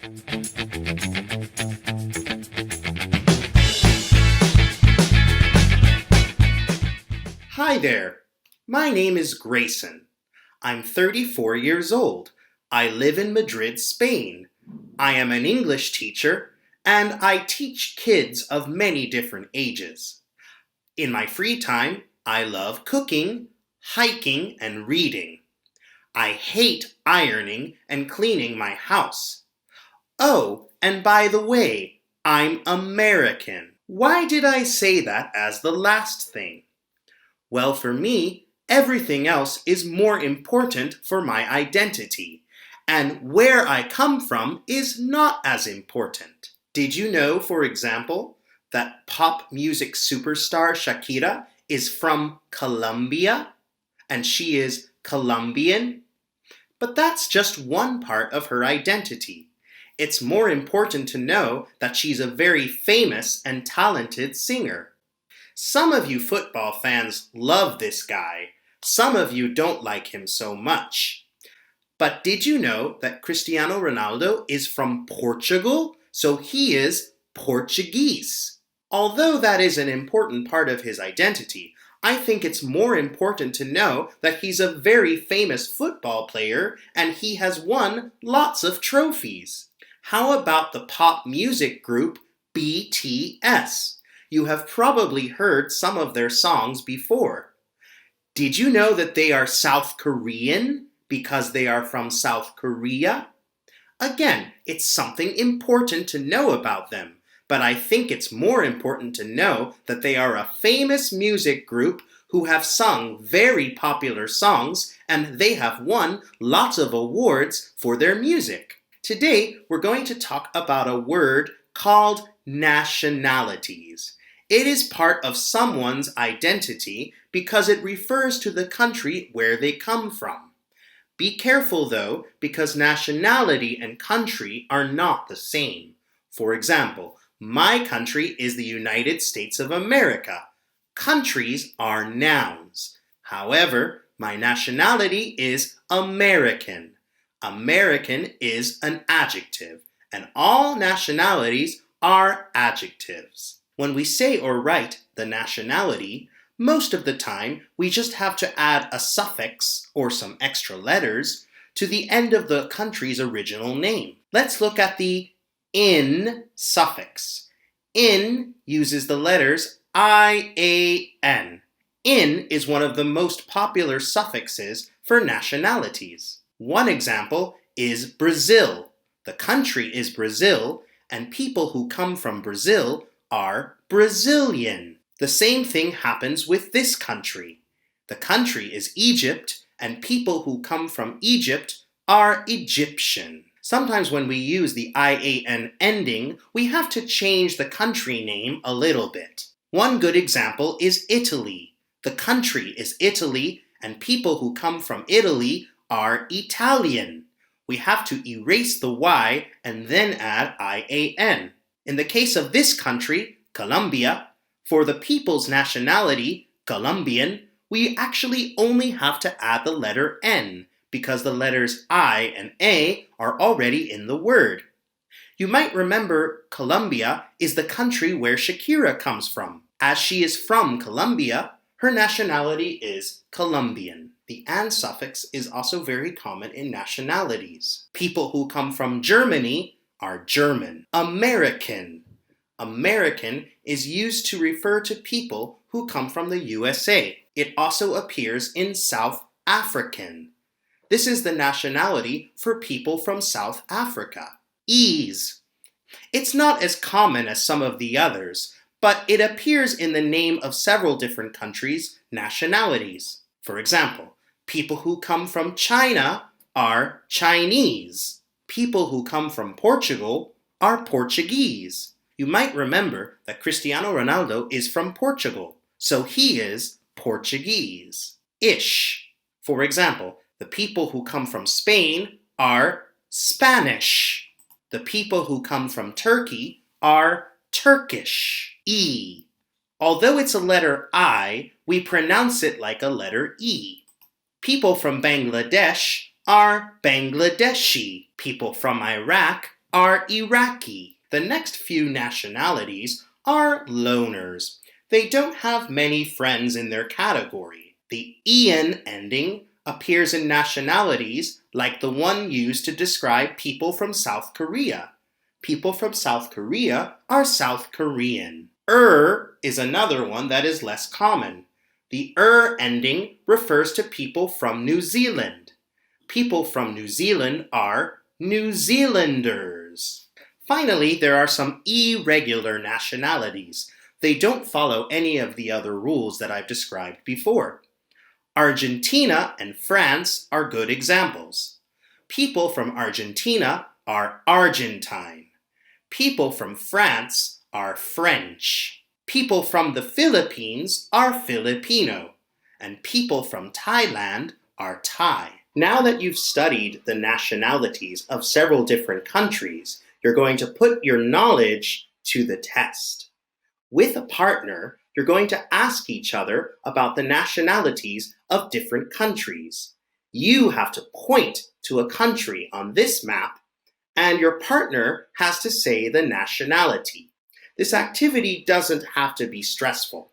Hi there. My name is Grayson. I'm 34 years old. I live in Madrid, Spain. I am an English teacher, and I teach kids of many different ages. In my free time, I love cooking, hiking, and reading. I hate ironing and cleaning my house. Oh, and by the way, I'm American. Why did I say that as the last thing? Well, for me, everything else is more important for my identity, and where I come from is not as important. Did you know, for example, that pop music superstar Shakira is from Colombia, and she is Colombian? But that's just one part of her identity. It's more important to know that she's a very famous and talented singer. Some of you football fans love this guy. Some of you don't like him so much. But did you know that Cristiano Ronaldo is from Portugal? So he is Portuguese. Although that is an important part of his identity, I think it's more important to know that he's a very famous football player and he has won lots of trophies. How about the pop music group BTS? You have probably heard some of their songs before. Did you know that they are South Korean because they are from South Korea? Again, it's something important to know about them, but I think it's more important to know that they are a famous music group who have sung very popular songs and they have won lots of awards for their music. Today, we're going to talk about a word called nationalities. It is part of someone's identity because it refers to the country where they come from. Be careful though, because nationality and country are not the same. For example, my country is the United States of America. Countries are nouns. However, my nationality is American. American is an adjective, and all nationalities are adjectives. When we say or write the nationality, most of the time we just have to add a suffix or some extra letters to the end of the country's original name. Let's look at the in suffix. In uses the letters I-A-N. In is one of the most popular suffixes for nationalities. One example is Brazil. The country is Brazil, and people who come from Brazil are Brazilian. The same thing happens with this country. The country is Egypt, and people who come from Egypt are Egyptian. Sometimes when we use the IAN ending, we have to change the country name a little bit. One good example is Italy. The country is Italy, and people who come from Italy are Italian. We have to erase the Y and then add IAN. In the case of this country, Colombia, for the people's nationality, Colombian, we actually only have to add the letter N because the letters I and A are already in the word. You might remember Colombia is the country where Shakira comes from. As she is from Colombia, her nationality is Colombian. The "an" suffix is also very common in nationalities. People who come from Germany are German. American. American is used to refer to people who come from the USA. It also appears in South African. This is the nationality for people from South Africa. Ease. It's not as common as some of the others, but it appears in the name of several different countries' nationalities. For example, people who come from China are Chinese. People who come from Portugal are Portuguese. You might remember that Cristiano Ronaldo is from Portugal, so he is Portuguese. Ish. For example, the people who come from Spain are Spanish. The people who come from Turkey are Turkish. E. Although it's a letter I, we pronounce it like a letter E. People from Bangladesh are Bangladeshi. People from Iraq are Iraqi. The next few nationalities are loners. They don't have many friends in their category. The "ian" ending appears in nationalities like the one used to describe people from South Korea. People from South Korea are South Korean. Is another one that is less common. The ending refers to people from New Zealand. People from New Zealand are New Zealanders. Finally, there are some irregular nationalities. They don't follow any of the other rules that I've described before. Argentina and France are good examples. People from Argentina are Argentine. People from France are French. People from the Philippines are Filipino. And people from Thailand are Thai. Now that you've studied the nationalities of several different countries, you're going to put your knowledge to the test. With a partner, you're going to ask each other about the nationalities of different countries. You have to point to a country on this map, and your partner has to say the nationality. This activity doesn't have to be stressful.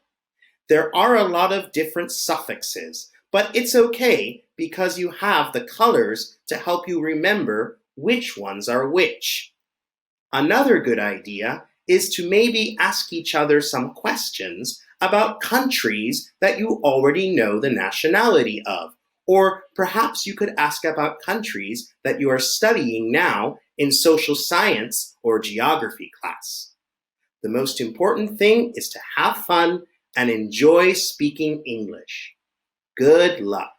There are a lot of different suffixes, but it's okay because you have the colors to help you remember which ones are which. Another good idea is to maybe ask each other some questions about countries that you already know the nationality of. Or perhaps you could ask about countries that you are studying now in social science or geography class. The most important thing is to have fun and enjoy speaking English. Good luck.